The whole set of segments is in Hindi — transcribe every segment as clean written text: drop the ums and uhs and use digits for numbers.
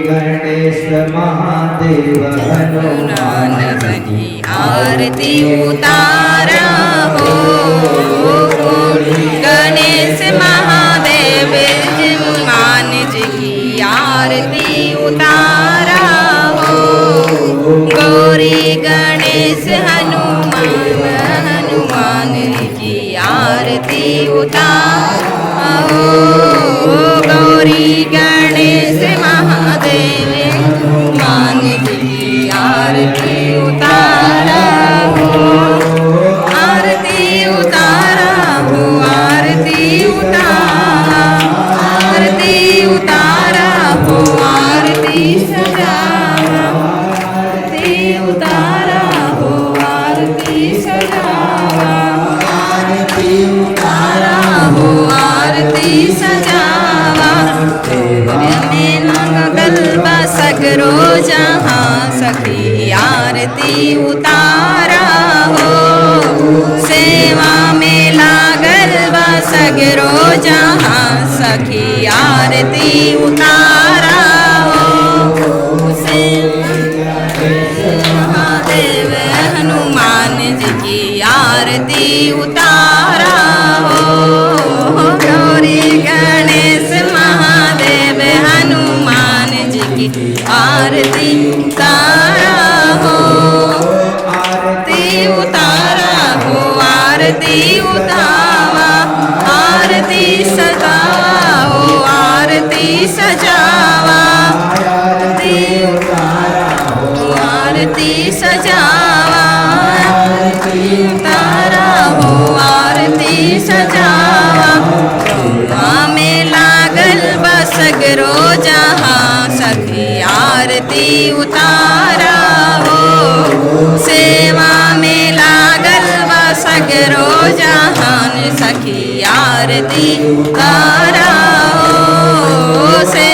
गणेश महादेव हनुमान की आरती उतारा हो। गणेश महादेव हनुमान जी की आरती उतारा हो। गौरी गणेश हनुमान जी की आरती उतारा हो। गौरी गणेश महादेव हनुमान जी की आरती उतारा हो। आरती उतारा हो। आरती उतारा, आरती उतारा हो। आरती सजावा, आरती उतारा हो। आरती सजावा, आरती उतारा हो। आरती सजावा। गलबा सगरो जहाँ सखी आरती उतारा हो। सेवा में लागल बा सगरो जहाँ सखी आरती उतारा हो। महादेव हनुमान जी की आरती उतारा हो। गौरी गणेश महादेव हनुमान जी की आरती उतारा हो। आरती उतारा हो। आरती उतारा, आरती सजावा हो। आरती सजावा, आरती उतारा हो। आरती सजावा, आरती उतारा हो। आरती सजावा। में लागल बसगरो जहाँ सखी आरती उतारा हो। सेवा में लागल बसगरो जहाँ सखी आरती उतारा हो। से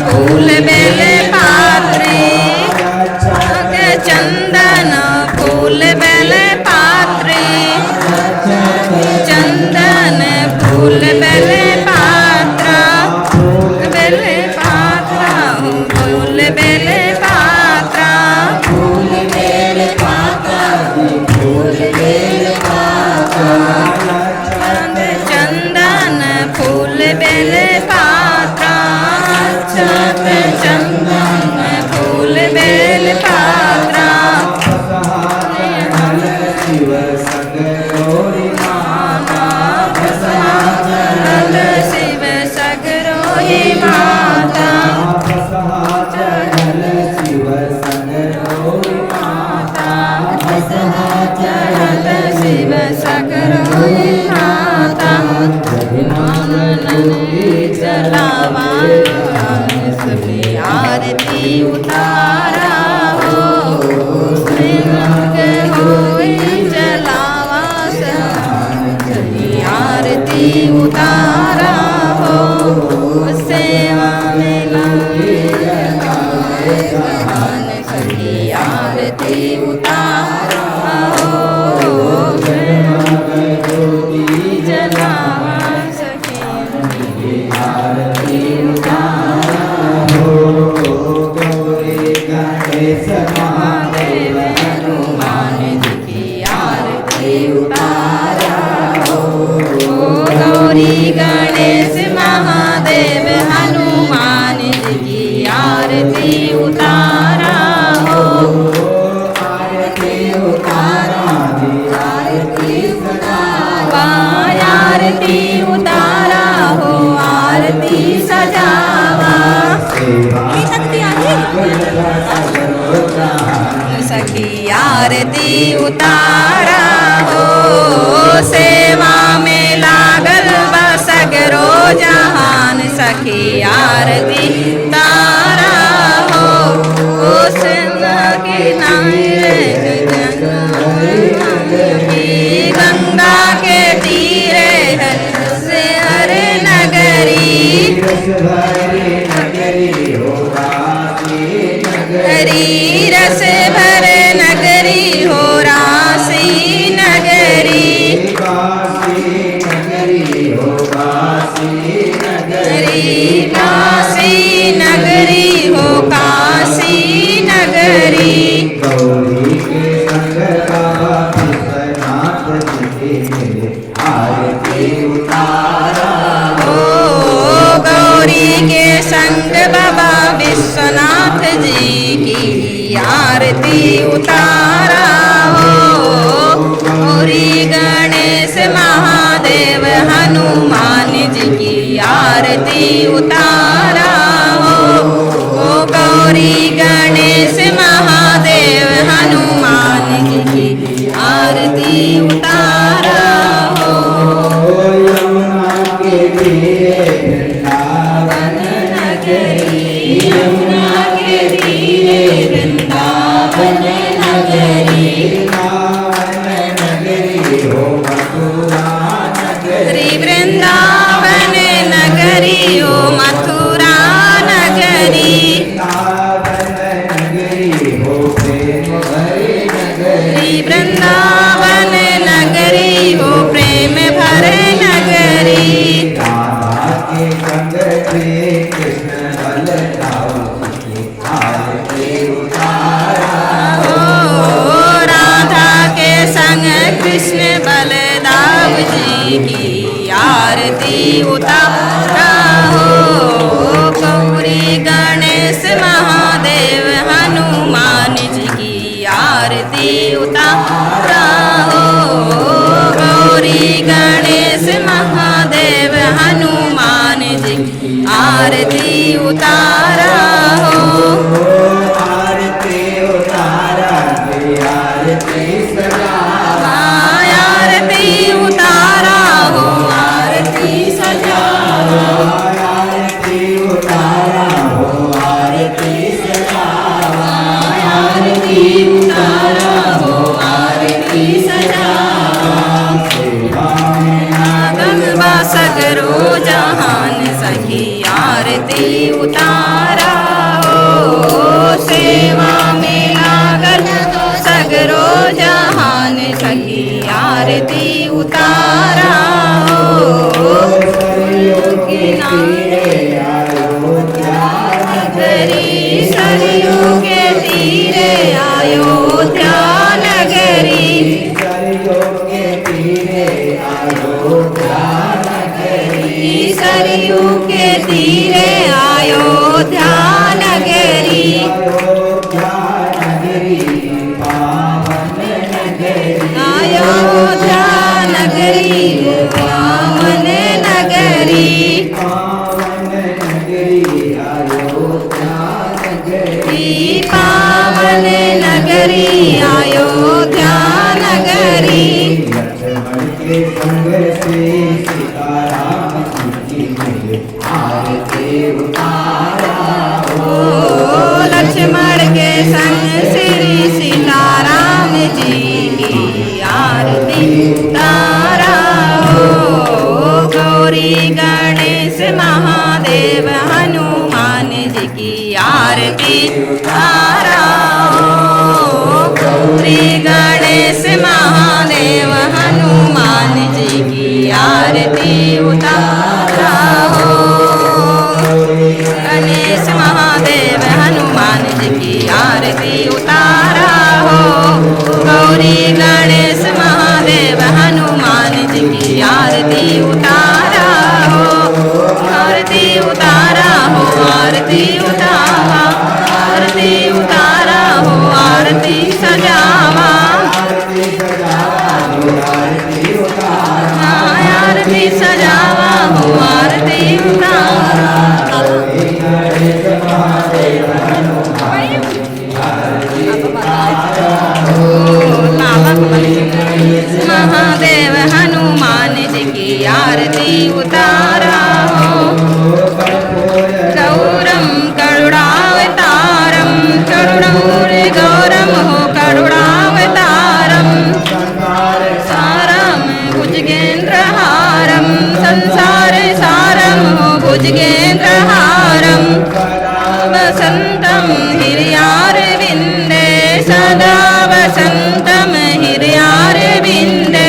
फूल बेले पात्री चंदन फूल बेले पात्री, चंदन फूल बेले पात्रा, बेले पात्रा फूल बेले पात्रा, फूल बेले पात्रा, फूल बेले पात्रा। चंदन फूल बेले पात्रा, चंदन फूल बेले पात्रा। शिव संग गौरी माता चल शिव सगरोही माता, चल शिव संग गौरी माता, चल शिव सगरोही माता। चलावा सभी आरती उतारा हो। चलावा सभी आरती उतारा हो। सेवा में सभी आरती उतारा हो। चलावा सखी आरती उतारा हो। गौरी गणेश महादेव हनुमान जी की आरती उतारा हो। गौरी गणेश महादेव हनुमान जी की आरती उतारा हो। आरती उतारा, आरती सजावा, आरती उतारा हो। आरती सजावा। सखी आरती उतारा हो। सेवा में लागल बसगरो जहान सखी आरती तारा हो। उस किनारे गंगा के तीरे से हर नगरी भरे नगरी हो काशी हरी रस भर नगरी हो रासी नगरी काशी नगरी हो काशी हरी काशी नगरी हो काशी नगरी गौरी के संग बाबा विश्वनाथ जी के मिले आरती उतारा ओ गौरी के संग बाबा विश्वनाथ जी की आरती उतारा हो गौरी गणेश महादेव हनुमान जी की आरती उतारा हो गौरी गणेश महादेव हनुमान जी की आरती उतारा हो यमुना के तीरे वृंदावन नगरी यमुना के तीरे वृंदावन नगरी वृंदावन नगरी हो मथुरा नगरी वृंदावन नगरी हो मथुरा नगरी वृंदावन नगरी हो प्रेम भरे नगरी वृंदावन नगरी हो राधा के संग कृष्ण बलराम की आरती उतारा हो राधा के संग कृष्ण बलदाव जी की आरती उतारा हो गौरी गणेश महादेव हनुमान जी की आरती उतारा हो गौरी गणेश महादेव हनुमान जी की आरती उतारा हो आरती उतारा आरती सजा आरती उतारा हो आरती सजा आरती उतारा हो आरती सजा आरती उतारा हो आरती सजा लागल बा सगरो जहान सखी आरती उतारा हो सेवा में लागल सगरो जहान सखी आरती उतारा हो सरयू किनारे नगरी सरयू के तीरे अयोध्या नगरी सरयू के तीरे अयोध्या नगरी अयोध्या नगरी पावन नगरी पावन नगरी अयोध्या नगरी लक्ष्मण के संग से सीताराम जी की आरती उतारा ओ लक्ष्मण के संग श्री सीताराम जी की आरती उतारा हो गौरी गणेश महादेव हनुमान जी की आरती उतारा हो गौरी गणेश महादेव हनुमान जी की आरती उतारा हो गणेश महादेव हनुमान जी की आरती उतारा हो गौरी गणेश महादेव हनुमान जी की आरती उतारा हो आरती उतारा हो आरती उतारा आरती उतारा हो आरती सजावा आरती सजावा हो आरती उतारा महादेव हनुमान जी की आरती उतारा हो गौरम करुणावतारम करुणौर गौरम हो करुणावतारम सारम भुजगेन्द्रहारम सर्वं वसन्तं हृदयारविन्दे सदा वसन्तं हृदयारविन्दे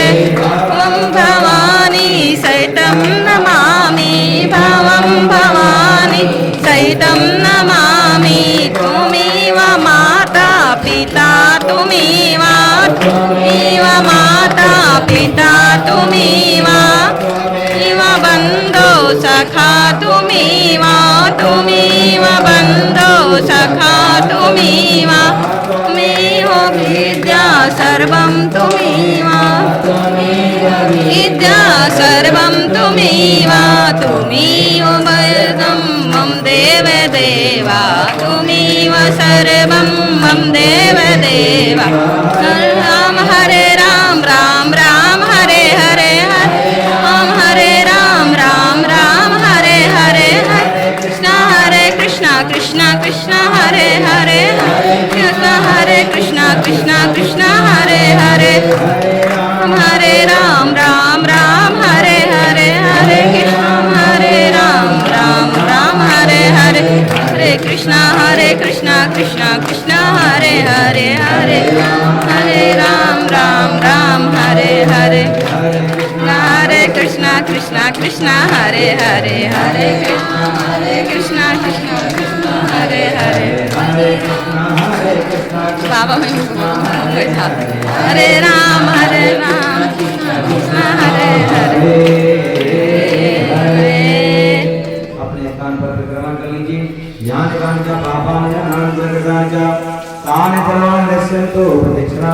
ॐ भवानी सहितं नमामि भवं भवानी सहितं नमामि त्वमेव माता पिता त्वमेव माता पिता त्वमेव बन्धो सखा त्वमेव बन्धो सखा त्वमेव विद्या सर्वं त्वमेव विद्या सर्वं त्वमेव वरदं मम देवदेवा त्वमेव सर्वं मम देवदेवा राम हरे राम राम राम हरे हरे हरे ओम हरे राम राम राम हरे हरे हरे कृष्ण कृष्ण कृष्ण हरे हरे कृष्ण हरे कृष्ण कृष्ण कृष्ण हरे हरे हरे राम राम राम हरे हरे हरे कृष्ण हरे राम राम राम हरे हरे हरे कृष्ण कृष्ण कृष्ण हरे हरे हरे हरे राम राम राम हरे हरे हरे कृष्ण कृष्ण हरे हरे हरे कृष्ण कृष्ण हरे हरे बाबा में हरे राम